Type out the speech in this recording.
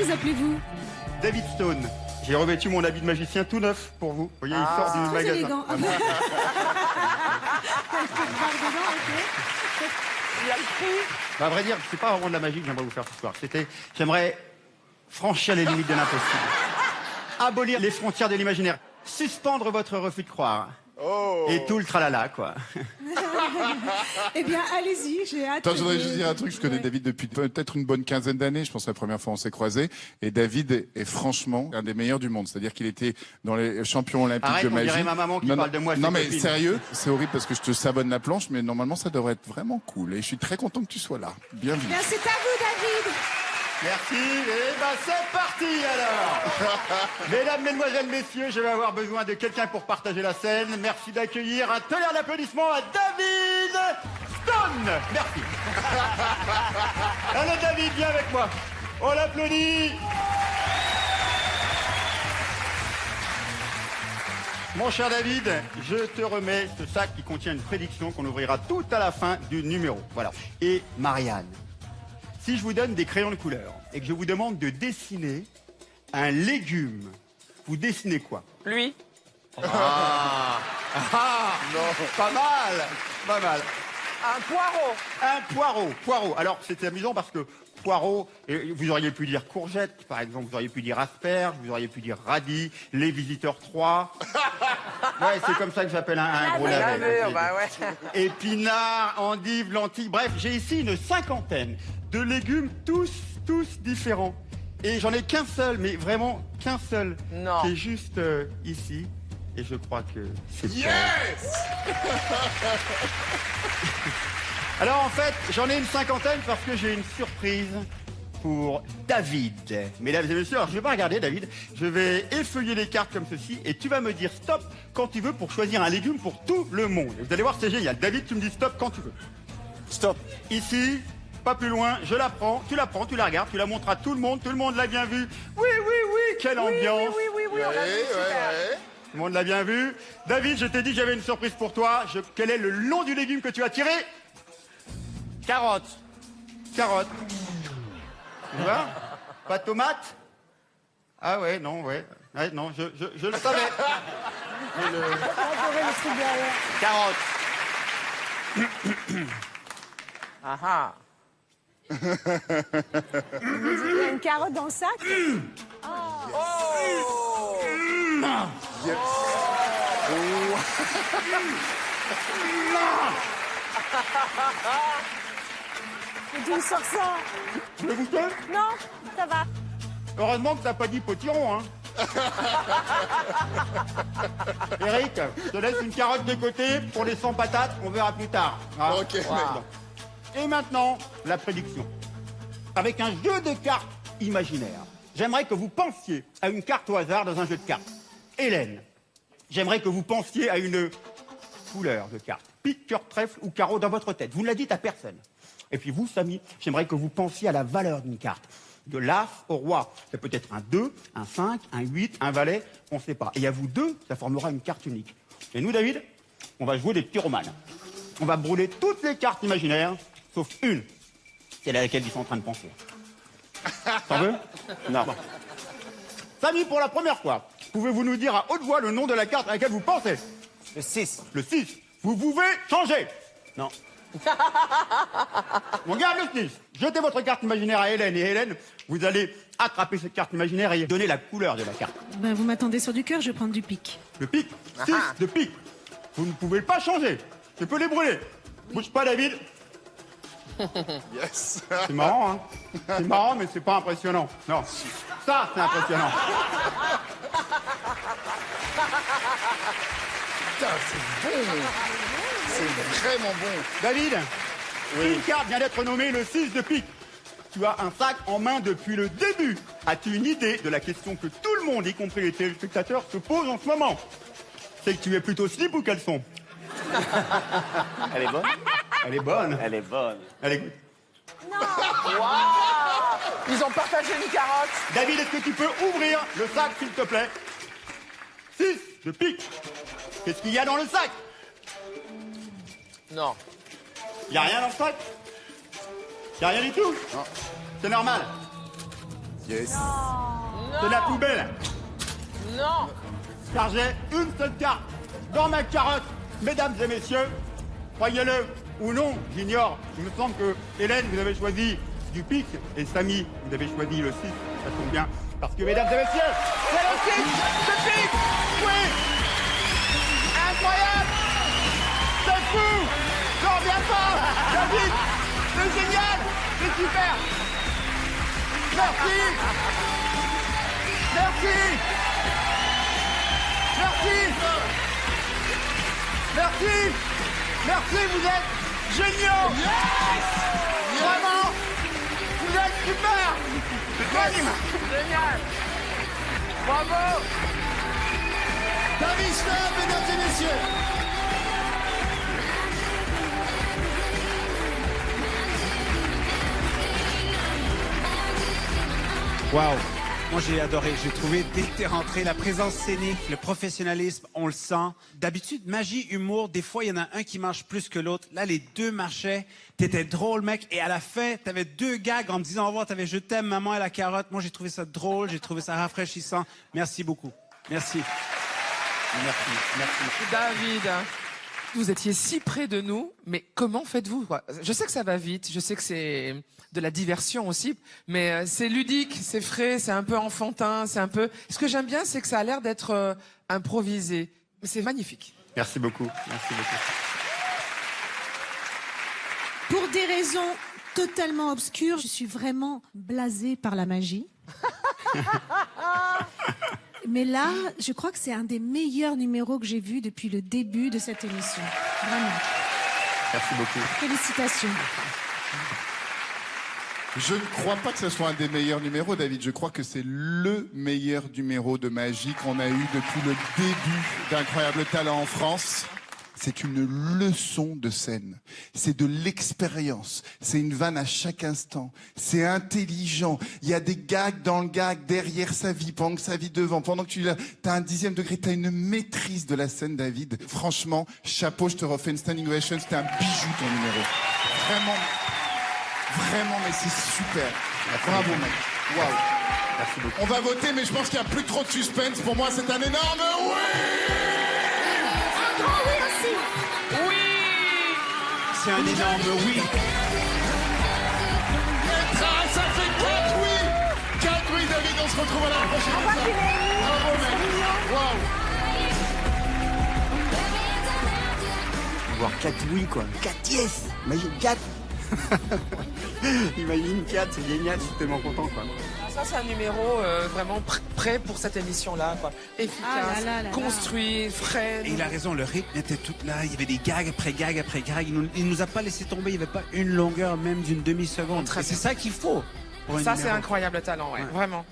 vous appelez-vous? David Stone. J'ai revêtu mon habit de magicien tout neuf pour vous. Vous voyez, il sort du Très magasin. élégant. Ah, Il y a le prix. Bah, à vrai dire, c'est pas vraiment de la magie que j'aimerais vous faire ce soir. J'aimerais franchir les limites de l'impossible. Abolir les frontières de l'imaginaire. Suspendre votre refus de croire. Oh. Et tout le tralala, quoi. Eh bien, allez-y, j'ai hâte. Attends, je voudrais juste dire un truc. Je connais David depuis peut-être une bonne quinzaine d'années. Je pense que la première fois on s'est croisés. Et David est franchement un des meilleurs du monde. C'est-à-dire qu'il était dans les champions olympiques Arrête, de on magie. dirait ma maman qui parle de moi. Non ses mais copines. sérieux, c'est horrible parce que je te sabonne la planche, mais normalement ça devrait être vraiment cool. Et je suis très content que tu sois là. Bienvenue. Bien, c'est à vous, David. Merci, et ben c'est parti alors. Mesdames, Mesdemoiselles, Messieurs, je vais avoir besoin de quelqu'un pour partager la scène. Merci d'accueillir un tonnerre d'applaudissements à David Stone. Merci. Allez David, viens avec moi. On l'applaudit. Mon cher David, je te remets ce sac qui contient une prédiction qu'on ouvrira tout à la fin du numéro. Voilà. Et Marianne, si je vous donne des crayons de couleur et que je vous demande de dessiner un légume, vous dessinez quoi? Lui. Ah, non, pas mal, pas mal. Un poireau. Un poireau. Alors c'est amusant parce que poireau, vous auriez pu dire courgette, par exemple, vous auriez pu dire asperge, vous auriez pu dire radis, les visiteurs 3. Ouais, c'est comme ça que j'appelle un gros navet. Bah ouais. Épinards, endives, lentilles, bref, j'ai ici une cinquantaine de légumes, tous différents. Et j'en ai qu'un seul, mais vraiment qu'un seul, Non. qui est juste ici. Et je crois que c'est Yes. Alors en fait, j'en ai une cinquantaine parce que j'ai une surprise pour David. Mesdames et messieurs, alors je vais pas regarder David, je vais effeuiller les cartes comme ceci et tu vas me dire stop quand tu veux pour choisir un légume pour tout le monde. Vous allez voir, c'est génial. David, tu me dis stop quand tu veux. Stop. Ici, pas plus loin, je la prends, tu la regardes, tu la montres à tout le monde l'a bien vu. Oui, quelle ambiance. Oui, on a vu, super. Tout le monde l'a bien vu. David, je t'ai dit que j'avais une surprise pour toi. Quel est le nom du légume que tu as tiré? Carotte. Tu vois? Pas de tomate? Ah ouais, non, ouais. Ouais, non, je le savais. Carotte. Ah. Il y a une carotte dans le sac. D'où il sort ça? Tu veux goûter? Non, ça va. Heureusement que t'as pas dit potiron, hein. Eric, je te laisse une carotte de côté pour les 100 patates, on verra plus tard. Ah, Ok, voilà. Et maintenant, la prédiction. Avec un jeu de cartes imaginaire, j'aimerais que vous pensiez à une carte au hasard dans un jeu de cartes. Hélène, j'aimerais que vous pensiez à une couleur de carte. Pique, cœur, trèfle ou carreau dans votre tête. Vous ne la dites à personne. Et puis vous, Samy, j'aimerais que vous pensiez à la valeur d'une carte. De l'as au roi. Ça peut être un 2, un 5, un 8, un valet, on ne sait pas. Et à vous deux, ça formera une carte unique. Et nous, David, on va jouer des petits romans. On va brûler toutes les cartes imaginaires, sauf une. Celle à laquelle ils sont en train de penser. T'en veux? Non. Bon. Samy, pour la première fois, pouvez-vous nous dire à haute voix le nom de la carte à laquelle vous pensez? Le 6. Le 6. Vous pouvez changer. Non. On garde le 6. Jetez votre carte imaginaire à Hélène. Et Hélène, vous allez attraper cette carte imaginaire et donner la couleur de la carte. Ben, vous m'attendez sur du cœur, je vais prendre du pic. Le pic. 6 de pic. Vous ne pouvez pas changer. Je peux les brûler. Bouge pas, David. Yes. C'est marrant, hein? C'est marrant, mais c'est pas impressionnant. Non. Ça, c'est impressionnant. Putain, c'est bon. C'est vraiment bon. David, une carte vient d'être nommée le 6 de pique. Tu as un sac en main depuis le début. As-tu une idée de la question que tout le monde, y compris les téléspectateurs, se pose en ce moment? C'est que tu es plutôt slip ou caleçon? Elle est bonne? Elle est bonne. Elle est bonne. Elle est... Ils ont partagé une carotte. David, est-ce que tu peux ouvrir le sac, s'il te plaît? 6 de pique. Qu'est-ce qu'il y a dans le sac? Non. Il n'y a rien dans le sac? Il n'y a rien du tout? Non. C'est normal. Yes. C'est la poubelle. Non. Car j'ai une seule carte dans ma carotte, mesdames et messieurs. Croyez-le ou non, j'ignore. Il me semble que Hélène, vous avez choisi du pic et Samy, vous avez choisi le 6. Ça tombe bien. Parce que, mesdames et messieurs, c'est le 6 de pique. Oui. Incroyable. C'est fou. J'en reviens pas. David, c'est génial. C'est super. Merci. Merci. Merci. Merci. Merci, vous êtes géniaux. Vraiment, vous êtes super. Génial. Bravo. David Schwab, mesdames et messieurs. Waouh! Moi, j'ai adoré. J'ai trouvé, dès que t'es rentré, la présence scénique, le professionnalisme, on le sent. D'habitude, magie, humour, des fois, il y en a un qui marche plus que l'autre. Là, les deux marchaient. T'étais drôle, mec. Et à la fin, t'avais deux gags en me disant au revoir. T'avais « Je t'aime, maman et la carotte ». Moi, j'ai trouvé ça drôle. J'ai trouvé ça rafraîchissant. Merci beaucoup. Merci. Merci, merci. David, vous étiez si près de nous, mais comment faites-vous, quoi? Je sais que ça va vite, je sais que c'est de la diversion aussi, mais c'est ludique, c'est frais, c'est un peu enfantin, c'est un peu... Ce que j'aime bien, c'est que ça a l'air d'être improvisé. C'est magnifique. Merci beaucoup. Merci beaucoup. Pour des raisons totalement obscures, je suis vraiment blasée par la magie. Mais là, je crois que c'est un des meilleurs numéros que j'ai vus depuis le début de cette émission. Vraiment. Merci beaucoup. Félicitations. Je ne crois pas que ce soit un des meilleurs numéros, David. Je crois que c'est le meilleur numéro de magie qu'on a eu depuis le début d'Incroyable Talent en France. C'est une leçon de scène. C'est de l'expérience. C'est une vanne à chaque instant. C'est intelligent. Il y a des gags dans le gag, derrière sa vie, pendant que sa vie devant. Pendant que tu as un 10e degré, tu as une maîtrise de la scène, David. Franchement, chapeau, je te refais une standing ovation. C'était un bijou, ton numéro. Vraiment, vraiment, mais c'est super. Bravo, mec. Waouh. Merci beaucoup. On va voter, mais je pense qu'il n'y a plus trop de suspense. Pour moi, c'est un énorme oui! C'est un énorme oui. Ça fait 4 oui. 4 oui, David, on se retrouve à la prochaine étape. Bravo, mec. Waouh. Voir 4 oui, quoi. 4 yes. Imagine 4. Imagine 4, c'est génial, je suis tellement content, quoi. Ça, c'est un numéro vraiment prêt pour cette émission-là, quoi. Efficace, Ah là là là construit, frais. Et il a raison, le rythme était tout là. Il y avait des gags après gags après gags. Il nous a pas laissé tomber. Il n'y avait pas une longueur même d'une demi-seconde. Très Et c'est bien. ça qu'il faut pour un Ça, c'est numéro. Incroyable Talent, ouais. Ouais. Vraiment.